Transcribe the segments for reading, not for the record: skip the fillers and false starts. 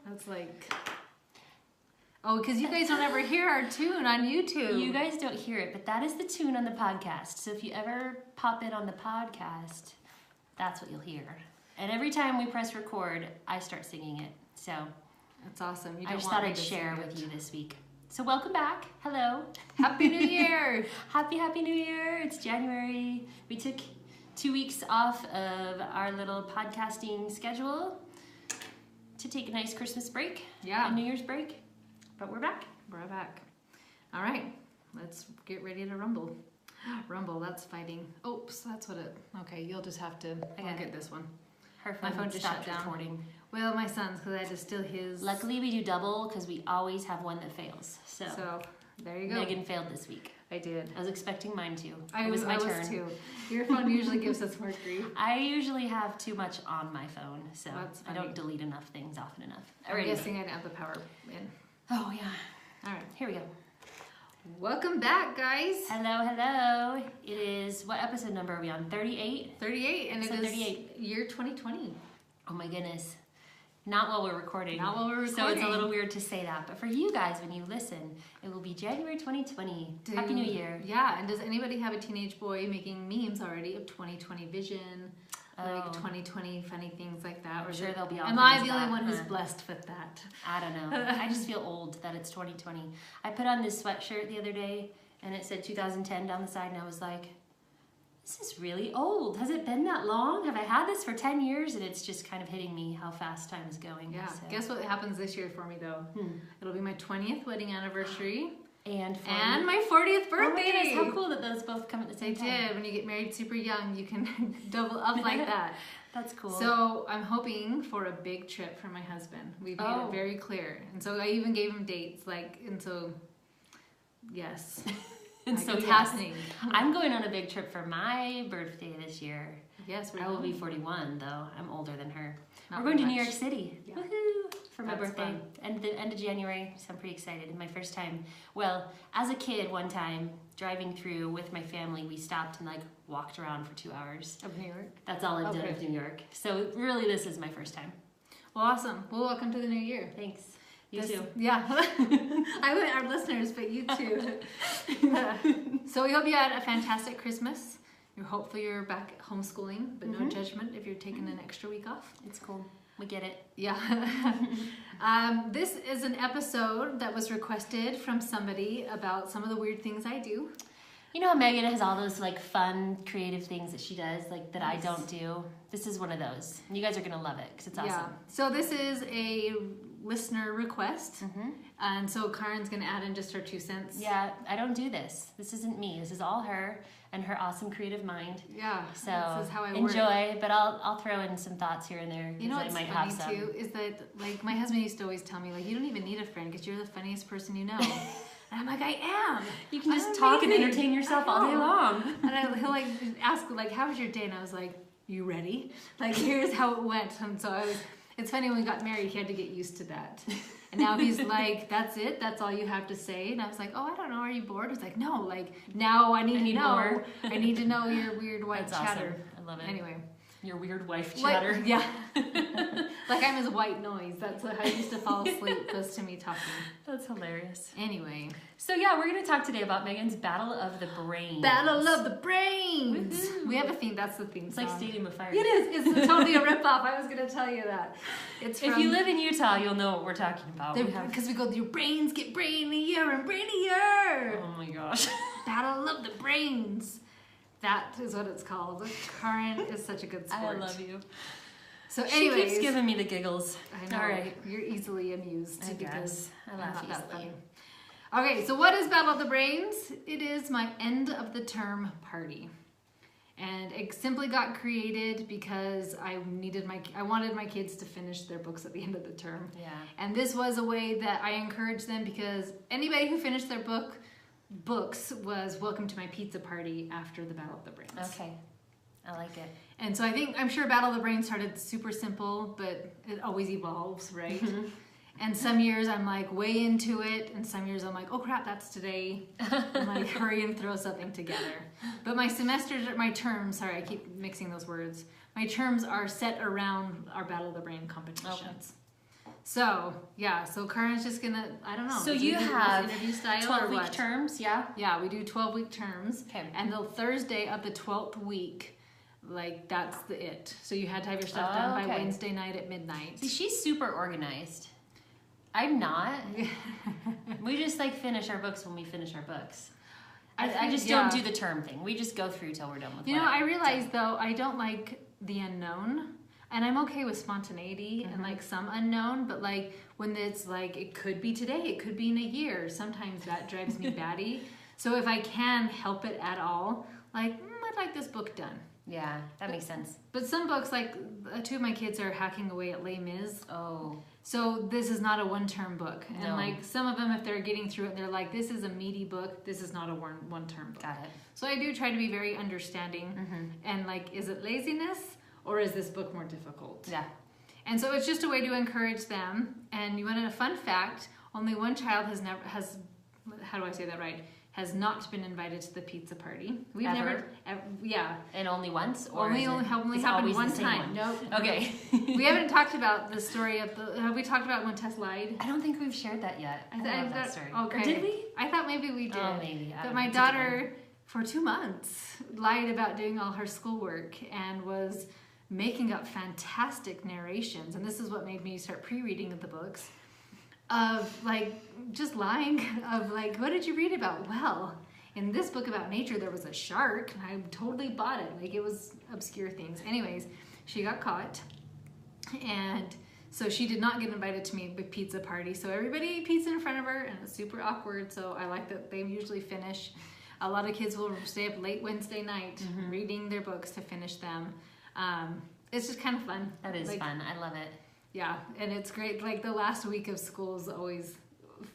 That's like... Oh, because you guys don't ever hear our tune on YouTube. You guys don't hear it, but that is the tune on the podcast. So if you ever pop it on the podcast, that's what you'll hear. And every time we press record, I start singing it. So that's awesome. I just thought I'd share with you this week. So welcome back. Hello. Happy New Year. Happy New Year. It's January. We took 2 weeks off of our little podcasting schedule to take a nice Christmas break. Yeah. A New Year's break. But we're back. We're back. All right. Let's get ready to rumble. Rumble, that's fighting. Oops, that's what it... Okay, you'll just have to... I'll get this one. My phone just shut down. Recording. Well, my son's, because I had to steal his... Luckily, we do double, because we always have one that fails. So there you go. Megan failed this week. I did. I was expecting mine to. It was my turn. Too. Your phone usually gives us more grief. I usually have too much on my phone, so I don't delete enough things often enough. I'm guessing I didn't have the power in. Oh, yeah. All right. Here we go. Welcome back, guys. Hello. It is, what episode number are we on? 38? 38, and episode it is 38. Year 2020. Oh my goodness. Not while we're recording. Not while we're recording. So it's a little weird to say that. But for you guys, when you listen, it will be January 2020. Happy New Year. Yeah, and does anybody have a teenage boy making memes already of 2020 vision? Like 2020 funny things like that. I'm sure they'll be all Am I the only one who's blessed with that? I don't know. I just feel old that it's 2020. I put on this sweatshirt the other day and it said 2010 down the side and I was like, this is really old. Has it been that long? Have I had this for 10 years? And it's just kind of hitting me how fast time is going. Yeah. So. Guess what happens this year for me though? It'll be my 20th wedding anniversary. And my 40th birthday. Oh my goodness, how cool that those both come at the same time. They did. When you get married super young, you can double up like that. That's cool. So I'm hoping for a big trip for my husband. We've made it very clear. And so I even gave him dates. Yes. And like so it's yes. happening. I'm going on a big trip for my birthday this year. Yes, I will be 41 though. I'm older than her. Not We're going to much. New York City. Yeah. Woohoo! For my That's birthday. fun. And the end of January, so I'm pretty excited. My first time, well, as a kid one time, driving through with my family, we stopped and walked around for 2 hours. Of New York? That's all I've done of New York. So really this is my first time. Well, awesome. Well, welcome to the new year. Thanks. You too. Yeah. Our listeners, but you too. So we hope you had a fantastic Christmas. Hopefully you're back homeschooling, but no judgment if you're taking an extra week off. It's cool. We get it. Yeah. This is an episode that was requested from somebody about some of the weird things I do. You know how Megan has all those fun, creative things that she does that I don't do? This is one of those. And you guys are going to love it because it's awesome. Yeah. So this is a listener request. And so Karen's going to add in just her 2 cents. Yeah, I don't do this. This isn't me. This is all her and her awesome creative mind. Yeah. So this is how I enjoy, work. but I'll throw in some thoughts here and there. You know what's might funny have some. too is that my husband used to always tell me you don't even need a friend because you're the funniest person you know. And I'm like, I am. You can just talk and entertain yourself all day long. And he'll ask how was your day? And I was like, you ready? Here's how it went. And so it's funny when we got married, he had to get used to that. And now he's like, that's it? That's all you have to say? And I was like, oh, I don't know. Are you bored? He's like, no. Now I need to know. More. I need to know your weird white That's chatter. Awesome. I love it. Anyway. Your weird wife chatter. Yeah. I'm his white noise. That's how I used to fall asleep, was to me talking. That's hilarious. Anyway. So yeah, we're going to talk today about Megan's Battle of the Brains. Battle of the Brains! Woo-hoo. We have a theme. That's the theme It's song. like Stadium of Fire. It is. It's totally a ripoff. I was going to tell you that. If you live in Utah, you'll know what we're talking about. Because we go, your brains get brainier and brainier. Oh my gosh. Battle of the Brains. That is what it's called. Karen is such a good sport. I love you. So She anyways. keeps giving me the giggles. I know. All right. You're easily amused. I guess. I laugh easily. Okay, so what is Battle of the Brains? It is my end of the term party. And it simply got created because I wanted my kids to finish their books at the end of the term. Yeah. And this was a way that I encouraged them because anybody who finished their books was welcome to my pizza party after the Battle of the Brains. Okay. I like it. And so I'm sure Battle of the Brains started super simple, but it always evolves, right? And some years I'm like way into it, and some years I'm like, oh crap, that's today. I'm like, hurry and throw something together. But my terms, sorry, I keep mixing those words. My terms are set around our Battle of the Brain competitions. Okay. So, yeah, so Karen's just gonna, I don't know. So you have interview style 12-week terms, yeah? Yeah, we do 12-week terms. Okay. And the Thursday of the 12th week, like, that's it. So you had to have your stuff done by Wednesday night at midnight. See, she's super organized. I'm not. We just like finish our books when we finish our books. I just don't do the term thing. We just go through till we're done with it. You know, I realize though, I don't like the unknown. And I'm okay with spontaneity and like some unknown, but like when it's like, it could be today, it could be in a year. Sometimes that drives me batty. So if I can help it at all, like, I'd like this book done. Yeah, that makes sense. But some books, like 2 of my kids are hacking away at Les Mis. Oh. So this is not a one-term book. And No. like some of them, if they're getting through it, they're like, this is a meaty book. This is not a one-term book. Got it. So I do try to be very understanding. And like, is it laziness or is this book more difficult? Yeah. And so it's just a way to encourage them. And you wanted a fun fact, only one child has how do I say that right? Has not been invited to the pizza party. We've Ever? Yeah. And only once? Or Only happened one time. Nope. Nope. Okay. We haven't talked about the story of have we talked about when Tess lied? I don't think we've shared that yet. I love that story. Okay. Or did we? I thought maybe we did. Oh, maybe. But my daughter, for 2 months, lied about doing all her schoolwork and was making up fantastic narrations. And this is what made me start pre-reading of the books. Of like just lying, of like, what did you read about? Well, in this book about nature there was a shark and I totally bought it. Like, it was obscure things. Anyways, she got caught, and so she did not get invited to my pizza party. So everybody ate pizza in front of her and it was super awkward. So I like that they usually finish. A lot of kids will stay up late Wednesday night reading their books to finish them. It's just kind of fun. That is fun. I love it. Yeah, and it's great. Like, the last week of school is always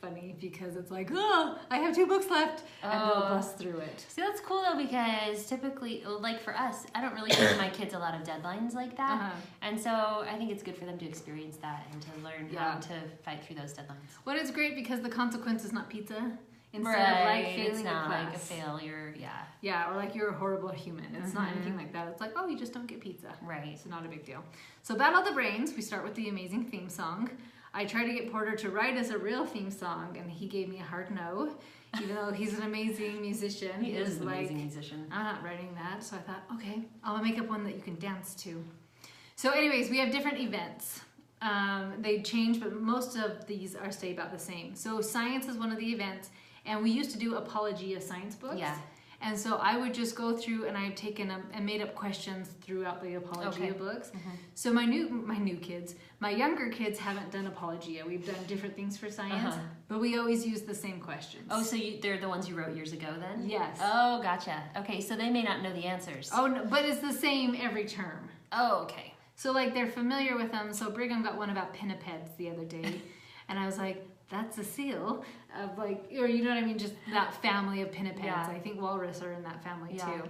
funny because it's like, oh, I have 2 books left, and they'll bust through it. See, that's cool though, because typically, like for us, I don't really give my kids a lot of deadlines like that. And so I think it's good for them to experience that and to learn how to fight through those deadlines. Well, it's great because the consequence is not pizza. Instead of like failing it's not a class. like a failure, Yeah, or like you're a horrible human. It's not anything like that. It's like, oh, you just don't get pizza. Right. It's not a big deal. So Battle of the Brains, we start with the amazing theme song. I tried to get Porter to write us a real theme song, and he gave me a hard no, even though he's an amazing musician. He is an amazing musician. I'm not writing that, so I thought, okay, I'll make up one that you can dance to. So anyways, we have different events. They change, but most of these stay about the same. So science is one of the events. And we used to do Apologia science books. Yeah. And so I would just go through and I've taken and made up questions throughout the Apologia books. So my younger kids haven't done Apologia. We've done different things for science, but we always use the same questions. Oh, so they're the ones you wrote years ago then? Yes. Oh, gotcha. Okay, so they may not know the answers. Oh, no, but it's the same every term. Oh, okay. So like they're familiar with them. So Brigham got one about pinnipeds the other day, and I was like, that's a seal of like, or you know what I mean, just that family of pinnipeds. Yeah. I think walrus are in that family too.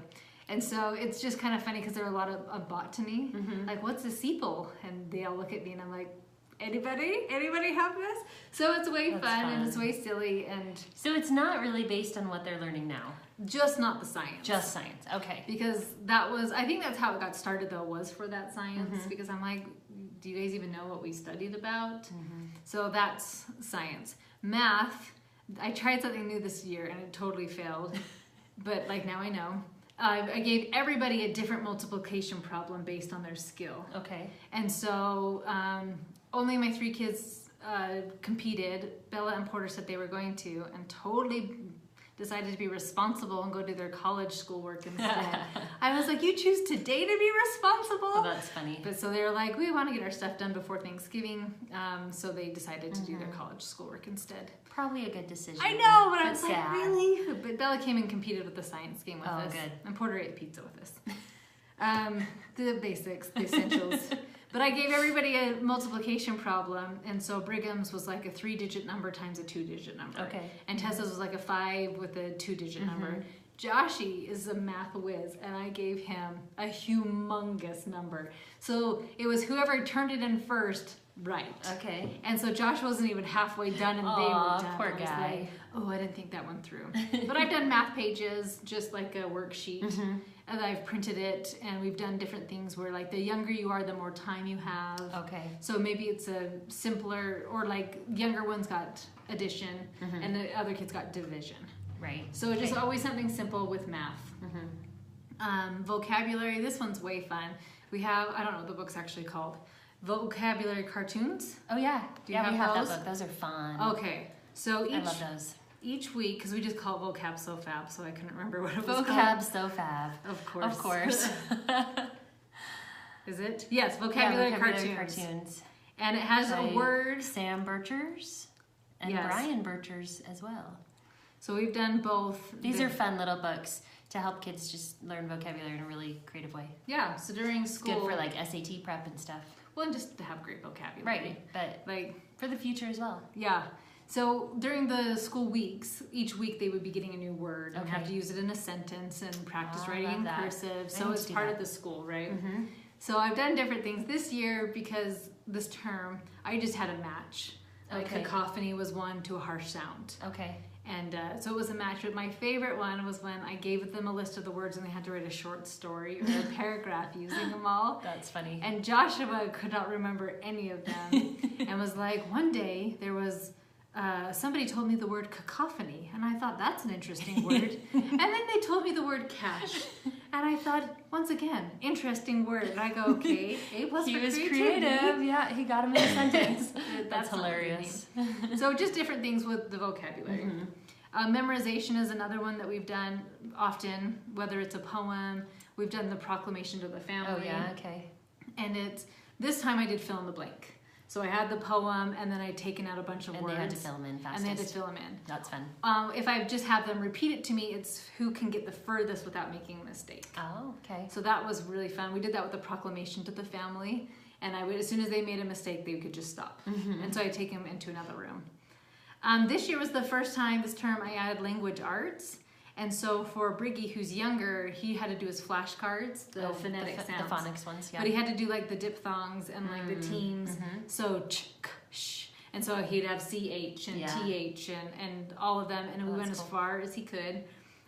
And so it's just kind of funny because there are a lot of botany. Like, what's a sepal? And they all look at me and I'm like, anybody have this? So it's way fun and it's way silly. And so it's not really based on what they're learning now. Just not the science. Just science, okay. Because I think that's how it got started though, was for that science. Because I'm like, do you guys even know what we studied about? So that's science. Math, I tried something new this year and it totally failed. But like now I know. I gave everybody a different multiplication problem based on their skill. Okay. And so only my 3 kids competed. Bella and Porter said they were going to, and totally decided to be responsible and go do their college schoolwork instead. I was like, you choose today to be responsible? Oh, that's funny. But so they were like, we want to get our stuff done before Thanksgiving. So they decided to do their college schoolwork instead. Probably a good decision. I know, but I was sad. like, really? But Bella came and competed with the science game with us. Oh, good. And Porter ate pizza with us. The basics, the essentials. But I gave everybody a multiplication problem, and so Brigham's was like a 3-digit number times a 2-digit number. Okay. And Tessa's was like a 5 with a 2-digit number. Joshy is a math whiz, and I gave him a humongous number. So it was whoever turned it in first right. Okay. And so Josh wasn't even halfway done, and they were done. Poor I was guy. like, oh, I didn't think that one through. But I've done math pages, just like a worksheet, and I've printed it, and we've done different things where, like, the younger you are, the more time you have. Okay. So maybe it's a simpler, or like younger ones got addition, and the other kids got division. Right. So just always something simple with math. Vocabulary, this one's way fun. We have, I don't know what the book's actually called, vocabulary cartoons. Oh yeah. Do you we have those? that book. Those are fun. Okay, so I love those. each week, because we just call it Vocab So Fab, so I couldn't remember what it was Vocab called. So Fab. Of course. Of course. Is it? Yes, vocabulary, vocabulary cartoons. And it has By a word. Sam Birchers and Yes. Brian Birchers as well. So we've done both. These are fun little books to help kids just learn vocabulary in a really creative way. Yeah, so during school. Good for like SAT prep and stuff. Well, and just to have great vocabulary. Right, but Like, for the future as well. yeah. So during the school weeks, each week they would be getting a new word and have to use it in a sentence and practice Oh, I writing love in that. cursive. I So need it's to do part that. of the school, right? So I've done different things this year because this term I just had a match. Like Okay. cacophony was one to a harsh sound. Okay. And so it was a match, but my favorite one was when I gave them a list of the words and they had to write a short story or a paragraph using them all. That's funny. And Joshua could not remember any of them and was like, one day there was, somebody told me the word cacophony, and I thought that's an interesting word. And then they told me the word cash. And I thought, once again, interesting word. And I go, okay, A plus He for was creativity. creative. Yeah, he got him in a sentence. That's That's not what they hilarious. So just different things with the vocabulary. Memorization is another one that we've done often, whether it's a poem. We've done the proclamation to the family. Oh yeah, okay. And this time I did fill in the blank. So I had the poem, and then I'd taken out a bunch of And words. they had to fill them in fastest. And they had to fill them in. That's fun. If I just have them repeat it to me, it's who can get the furthest without making a mistake. Oh, okay. So that was really fun. We did that with the proclamation to the family, and I would, as soon as they made a mistake, they could just stop. And so I'd take them into another room. This year was the first time, this term, I added language arts. And so for Briggy, who's younger, he had to do his flashcards, the phonetic sounds. The phonics ones, yeah. But he had to do like the diphthongs and like the teens. So ch, k, sh. And so he'd have CH and TH and all of them. And we went as far as he could.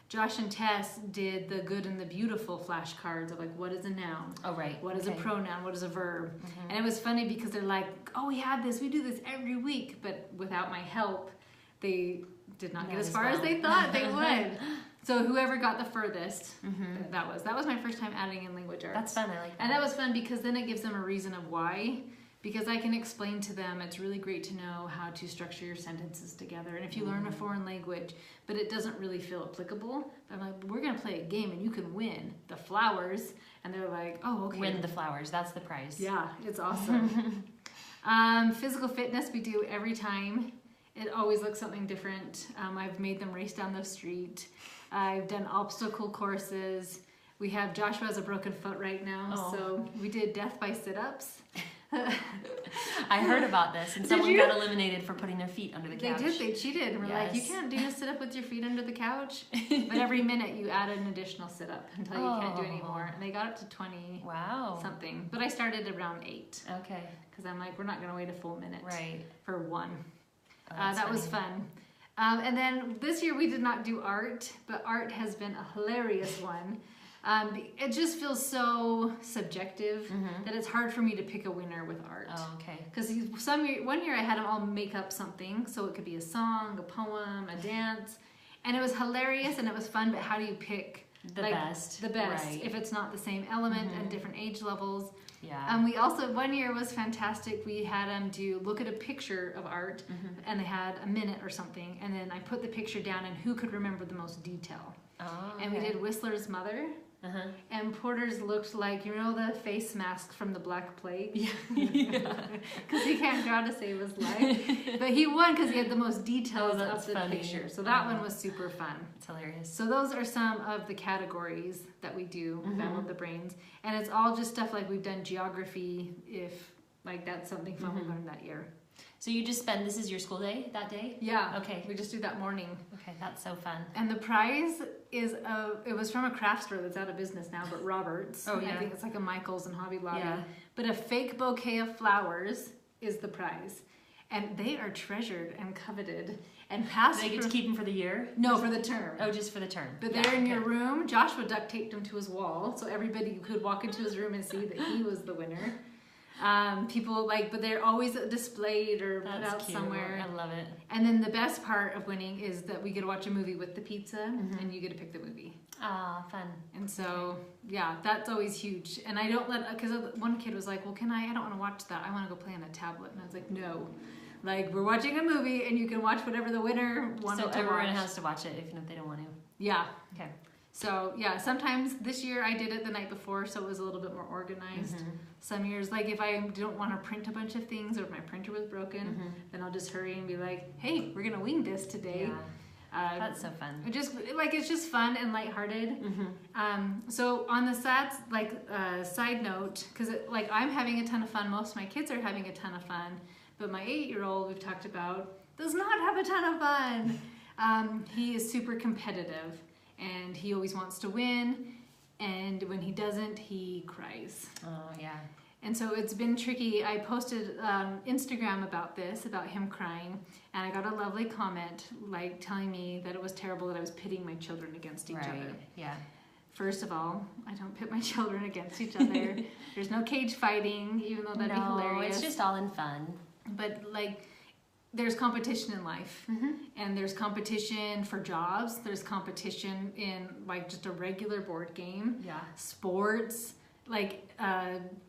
Josh and Tess did the good and the beautiful flashcards of like, what is a noun? Oh, right. What is a pronoun? What is a verb? And it was funny because they're like, oh, we had this. We do this every week. But without my help, they did not get as far as they thought they would. So whoever got the furthest, that was my first time adding in language arts. That's fun. I like that. And that was fun because then it gives them a reason of why. Because I can explain to them, it's really great to know how to structure your sentences together. And if you learn a foreign language, but it doesn't really feel applicable, I'm like, we're going to play a game and you can win the flowers. And they're like, oh, okay. Win the flowers. That's the prize. Yeah, it's awesome. Physical fitness we do every time. It always looks something different. I've made them race down the street. I've done obstacle courses. We have Joshua has a broken foot right now, so we did death by sit-ups. I heard about this, and someone got eliminated for putting their feet under the couch. They did. They cheated. And we're like, you can't do a sit-up with your feet under the couch. But every minute you add an additional sit-up until you can't do any more. And they got up to 20 something. But I started around 8. Okay. Because I'm like, we're not going to wait a full minute for one. Oh, that was fun. And then this year we did not do art, but art has been a hilarious one. It just feels so subjective that it's hard for me to pick a winner with art. Oh, okay. Because one year I had them all make up something, so it could be a song, a poem, a dance, and it was hilarious and it was fun. But how do you pick the best? The best Right. if it's not the same element and different age levels. Yeah. We also, one year was fantastic. We had them look at a picture of art, and they had a minute or something, and then I put the picture down and who could remember the most detail. Oh, And we did Whistler's mother, and Porter's looked like, you know, the face mask from the Black Plague? Yeah. Because he can't draw to save his life. But he won because he had the most details of the picture. So that one was super fun. It's hilarious. So those are some of the categories that we do, Battle of the Brains. And it's all just stuff like we've done geography, if like that's something fun we learned that year. So you just this is your school day that day? Yeah. Okay. We just do that morning. Okay, that's so fun. And the prize is, it was from a craft store that's out of business now, but Robert's. Oh, yeah. I think it's like a Michael's and Hobby Lobby. Yeah. But a fake bouquet of flowers is the prize. And they are treasured and coveted and passed. Do they get to keep them for the year? No, for the term. Oh, just for the term. But they're in your room. Joshua duct taped them to his wall, so everybody could walk into his room and see that he was the winner. People but they're always displayed or put out cute. Somewhere. I love it. And then the best part of winning is that we get to watch a movie with the pizza, and you get to pick the movie. Ah, fun. And so, yeah, that's always huge. And I don't because one kid was like, well, I don't want to watch that. I want to go play on a tablet. And I was like, no. Like, we're watching a movie, and you can watch whatever the winner wanted to watch. So everyone has to watch it, even if they don't want to. Yeah. Okay. So, yeah, sometimes this year I did it the night before, so it was a little bit more organized. Some years, like if I don't want to print a bunch of things or if my printer was broken, then I'll just hurry and be like, hey, we're going to wing this today. Yeah. That's so fun. It's just fun and lighthearted. So on the side note, because I'm having a ton of fun, most of my kids are having a ton of fun, but my 8-year-old, we've talked about, does not have a ton of fun. He is super competitive, and he always wants to win, and when he doesn't, he cries. Oh, yeah. And so it's been tricky. I posted Instagram about him crying, and I got a lovely comment telling me that it was terrible that I was pitting my children against each other. Yeah. First of all, I don't pit my children against each other. There's no cage fighting, even though that'd be hilarious. It's just all in fun. But there's competition in life, and there's competition for jobs. There's competition in just a regular board game. Yeah. Sports.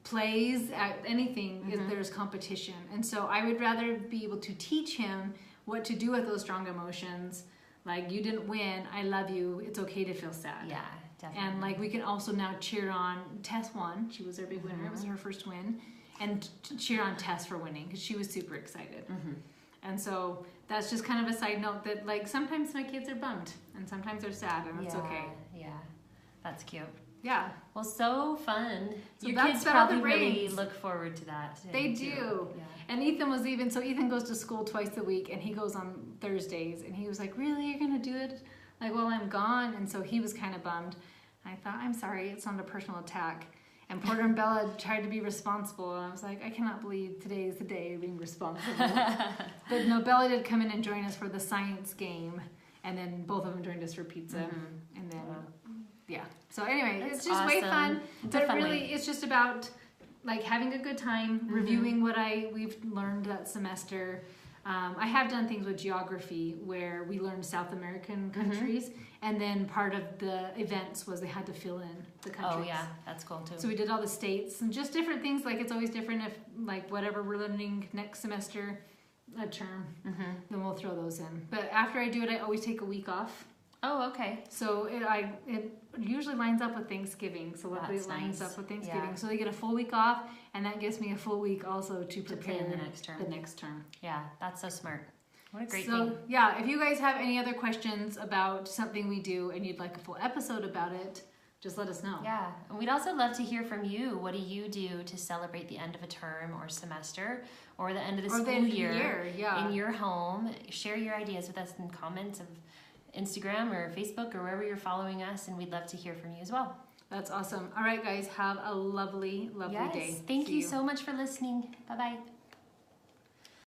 Plays, anything, there's competition. And so I would rather be able to teach him what to do with those strong emotions. You didn't win, I love you, it's okay to feel sad. Yeah, definitely. And we can also now cheer on Tess won. She was our big winner. It was her first win. And cheer on Tess for winning because she was super excited. And so that's just kind of a side note that sometimes my kids are bummed and sometimes they're sad, and it's okay. Yeah, that's cute. Yeah. Well, so fun. So your that's kids about probably the really brains. look forward to that. They do. Yeah. And Ethan goes to school twice a week, and he goes on Thursdays, and he was like, really, you're going to do it while I'm gone? And so he was kind of bummed. I thought, I'm sorry, it's not a personal attack. And Porter and Bella tried to be responsible, and I was like, I cannot believe today is the day of being responsible. But no, Bella did come in and join us for the science game, and then both of them joined us for pizza, and then... Yeah. So anyway, it's just way fun. But really, it's just about having a good time, reviewing what we've learned that semester. I have done things with geography where we learned South American countries, and then part of the events was they had to fill in the countries. Oh yeah, that's cool too. So we did all the states and just different things. It's always different if whatever we're learning next semester, a term, then we'll throw those in. But after I do it, I always take a week off. Oh, okay. So it usually lines up with Thanksgiving. So luckily it lines up with Thanksgiving. Yeah. So they get a full week off, and that gives me a full week also to prepare the next term. Yeah, that's so smart. What a great thing. So yeah, if you guys have any other questions about something we do and you'd like a full episode about it, just let us know. Yeah, and we'd also love to hear from you. What do you do to celebrate the end of a term or semester or the end of the school year in your home? Share your ideas with us in comments of Instagram or Facebook or wherever you're following us, and we'd love to hear from you as well. That's awesome. All right, guys, have a lovely day. Thank you so much for listening. Bye-bye.